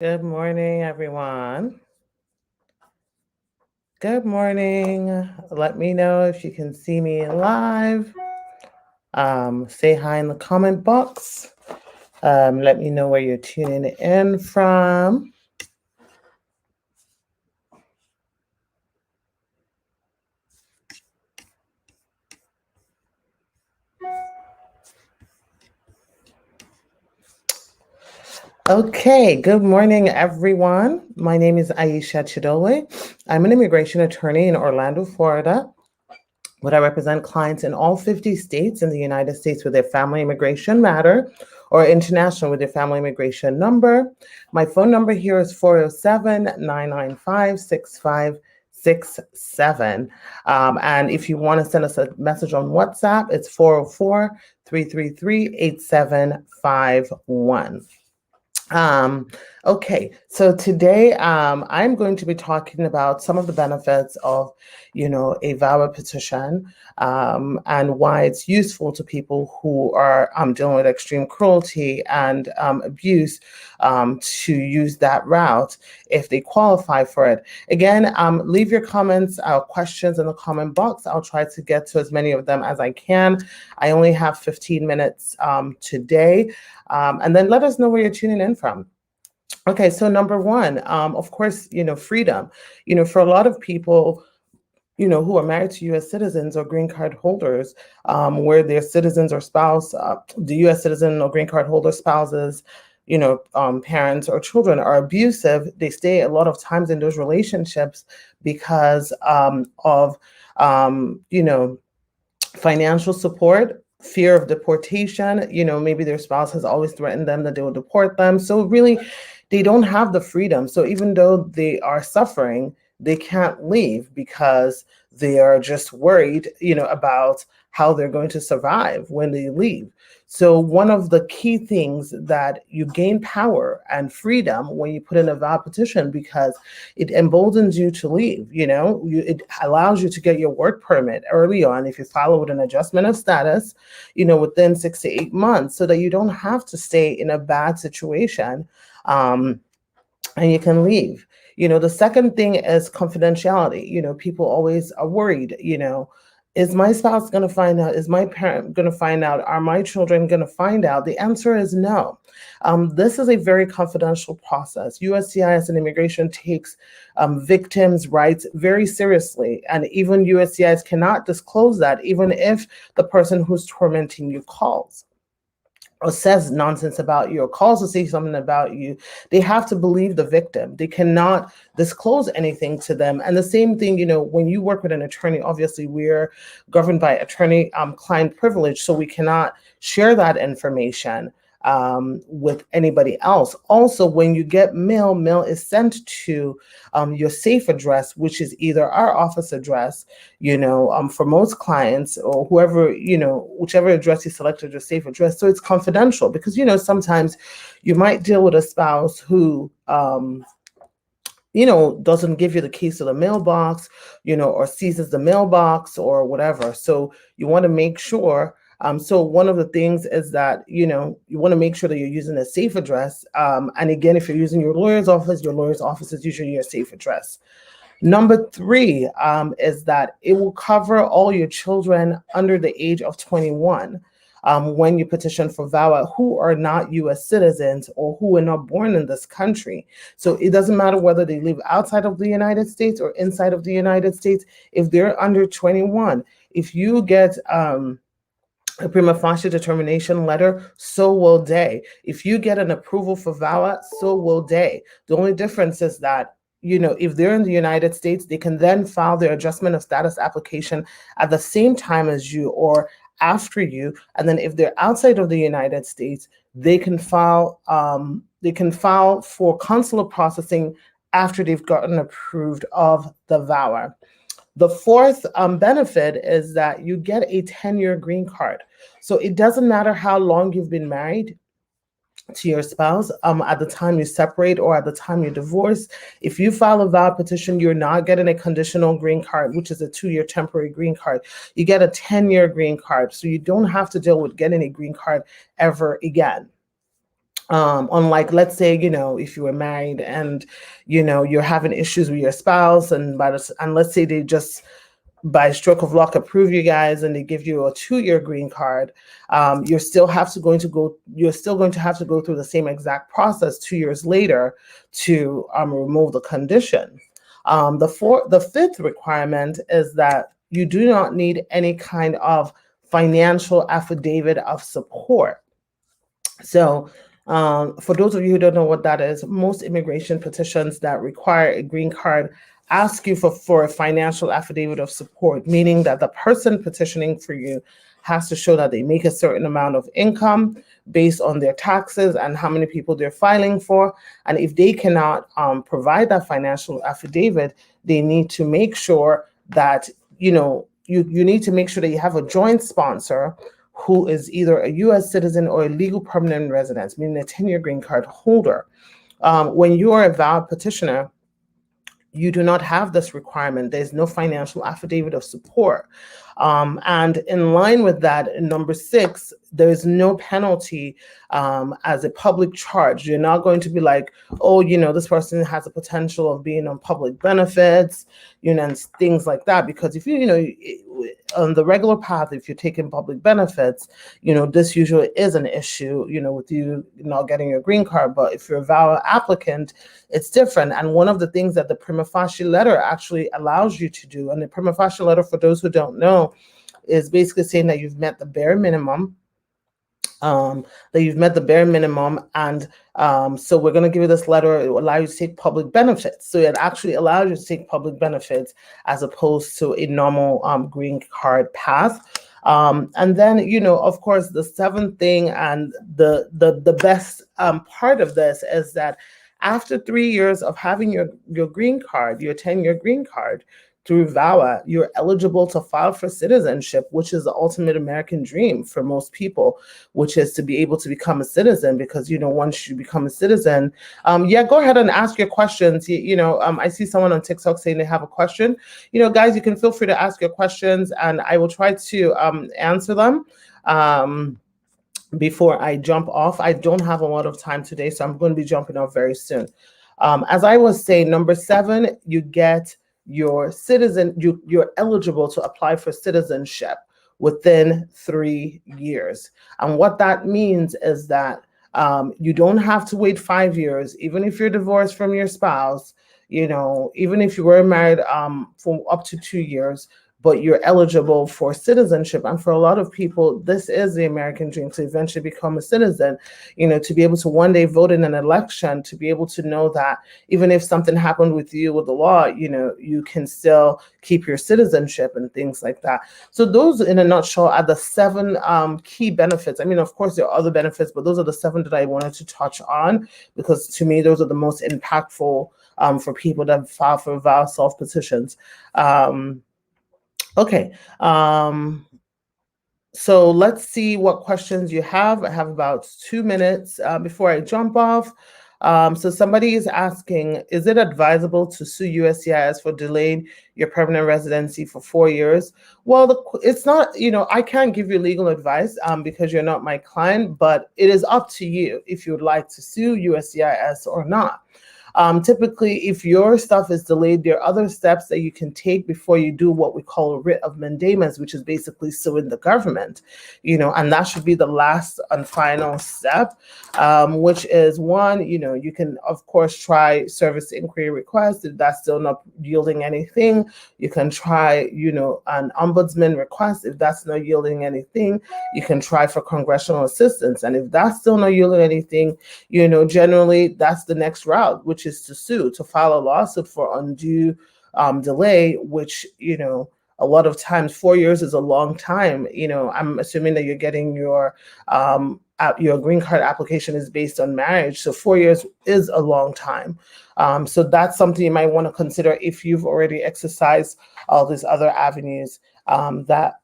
Good morning, everyone. Good morning. Let me know if you can see me live. Say hi in the comment box. Let me know where you're tuning in from. Okay, good morning, everyone. My name is 𝐏𝐥𝐞𝐚𝐬𝐞. I'm an immigration attorney in Orlando, Florida, but I represent clients in all 50 states in the United States with their family immigration matter or international with their family immigration number. My phone number here is 407-995-6567. And if you want to send us a message on WhatsApp, it's 404-333-8751. Okay, so today I'm going to be talking about some of the benefits of, a VAWA petition and why it's useful to people who are dealing with extreme cruelty and abuse to use that route if they qualify for it. Again, leave your comments, questions in the comment box. I'll try to get to as many of them as I can. I only have 15 minutes today. And then let us know where you're tuning in from. Okay, so number one, of course, freedom. For a lot of people, who are married to U.S. citizens or green card holders, where their citizens or spouse, the U.S. citizen or green card holder spouses, parents or children are abusive, they stay a lot of times in those relationships because of, financial support, fear of deportation. Maybe their spouse has always threatened them that they will deport them. So really, they don't have the freedom. So even though they are suffering, they can't leave because they are just worried, about how they're going to survive when they leave. So one of the key things that you gain power and freedom when you put in a VAWA petition, because it emboldens you to leave, it allows you to get your work permit early on if you follow with an adjustment of status, within 6 to 8 months, so that you don't have to stay in a bad situation and you can leave. The second thing is confidentiality. People always are worried, is my spouse going to find out? Is my parent going to find out? Are my children going to find out? The answer is no. This is a very confidential process. USCIS and immigration takes victims' rights very seriously. And even USCIS cannot disclose that, even if the person who's tormenting you calls or says nonsense about you or calls to say something about you. They have to believe the victim. They cannot disclose anything to them. And the same thing, when you work with an attorney, obviously we're governed by attorney-client privilege, so we cannot share that information with anybody else. Also, when you get mail is sent to your safe address, which is either our office address, for most clients, or whoever, whichever address you selected your safe address. So it's confidential because, sometimes you might deal with a spouse who, doesn't give you the keys to the mailbox, or seizes the mailbox or whatever. So you want to make sure. So one of the things is that, you want to make sure that you're using a safe address. And again, if you're using your lawyer's office is usually your safe address. Number three is that it will cover all your children under the age of 21 when you petition for VAWA who are not U.S. citizens or who were not born in this country. So it doesn't matter whether they live outside of the United States or inside of the United States. If they're under 21, if you get a prima facie determination letter, so will they. If you get an approval for VAWA, so will they. The only difference is that, if they're in the United States, they can then file their adjustment of status application at the same time as you or after you. And then if they're outside of the United States, they can file for consular processing after they've gotten approved of the VAWA. The fourth benefit is that you get a 10-year green card. So it doesn't matter how long you've been married to your spouse at the time you separate or at the time you divorce. If you file a VAWA petition, you're not getting a conditional green card, which is a 2-year temporary green card. You get a 10-year green card. So you don't have to deal with getting a green card ever again. Unlike, let's say, if you were married and, you're having issues with your spouse, and let's say they just by stroke of luck approve you guys and they give you a 2-year green card, you're still going to have to go through the same exact process 2 years later to remove the condition. The fifth requirement is that you do not need any kind of financial affidavit of support. So for those of you who don't know what that is, most immigration petitions that require a green card ask you for a financial affidavit of support, meaning that the person petitioning for you has to show that they make a certain amount of income based on their taxes and how many people they're filing for. And if they cannot provide that financial affidavit, they need to make sure that, you need to make sure that you have a joint sponsor who is either a U.S. citizen or a legal permanent resident, meaning a 10-year green card holder. When you are a VAWA petitioner, you do not have this requirement. There's no financial affidavit of support. And in line with that, in number 6, there is no penalty as a public charge. You're not going to be like, oh, this person has a potential of being on public benefits, and things like that. Because if on the regular path, if you're taking public benefits, this usually is an issue, with you not getting your green card. But if you're a VAWA applicant, it's different. And one of the things that the prima facie letter actually allows you to do, and the prima facie letter, for those who don't know, is basically saying that you've met the bare minimum. And so we're going to give you this letter. It will allow you to take public benefits. So it actually allows you to take public benefits as opposed to a normal green card path. And then, of course, the 7th thing and the best part of this is that after 3 years of having your green card, your 10-year green card, through VAWA, you're eligible to file for citizenship, which is the ultimate American dream for most people, which is to be able to become a citizen. Because, once you become a citizen, go ahead and ask your questions. I see someone on TikTok saying they have a question. Guys, you can feel free to ask your questions and I will try to answer them. Before I jump off, I don't have a lot of time today, so I'm going to be jumping off very soon. As I was saying, number 7, you get your you're eligible to apply for citizenship within 3 years. And what that means is that you don't have to wait 5 years, even if you're divorced from your spouse, even if you were married for up to 2 years, but you're eligible for citizenship. And for a lot of people, this is the American dream, to eventually become a citizen, to be able to one day vote in an election, to be able to know that even if something happened with you with the law, you can still keep your citizenship and things like that. So those, in a nutshell, are the 7 key benefits. I mean, of course, there are other benefits, but those are the 7 that I wanted to touch on, because to me, those are the most impactful for people that file for VAWA self-petitions. Okay, so let's see what questions you have. I have about 2 minutes before I jump off. So somebody is asking, is it advisable to sue USCIS for delaying your permanent residency for 4 years? Well, it's not, I can't give you legal advice because you're not my client, but it is up to you if you would like to sue USCIS or not. Typically, if your stuff is delayed, there are other steps that you can take before you do what we call a writ of mandamus, which is basically suing the government, and that should be the last and final step, which is one, you can, of course, try service inquiry request. If that's still not yielding anything, you can try, an ombudsman request. If that's not yielding anything, you can try for congressional assistance. And if that's still not yielding anything, generally that's the next route, which is to sue, to file a lawsuit for undue delay, which, a lot of times 4 years is a long time. I'm assuming that you're getting your green card application is based on marriage. So 4 years is a long time. So that's something you might want to consider if you've already exercised all these other avenues that,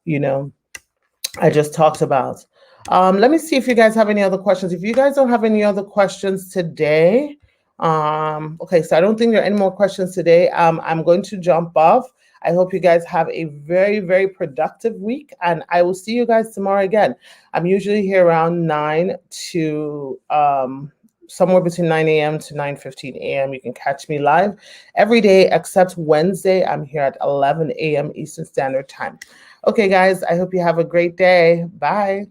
I just talked about. Let me see if you guys have any other questions. If you guys don't have any other questions today, okay, so I don't think there are any more questions today. I'm going to jump off. I hope you guys have a very, very productive week, and I will see you guys tomorrow again. I'm usually here around 9 to somewhere between 9 a.m. to 9:15 a.m. You can catch me live every day except Wednesday. I'm here at 11 a.m. Eastern Standard Time. Okay, guys, I hope you have a great day. Bye.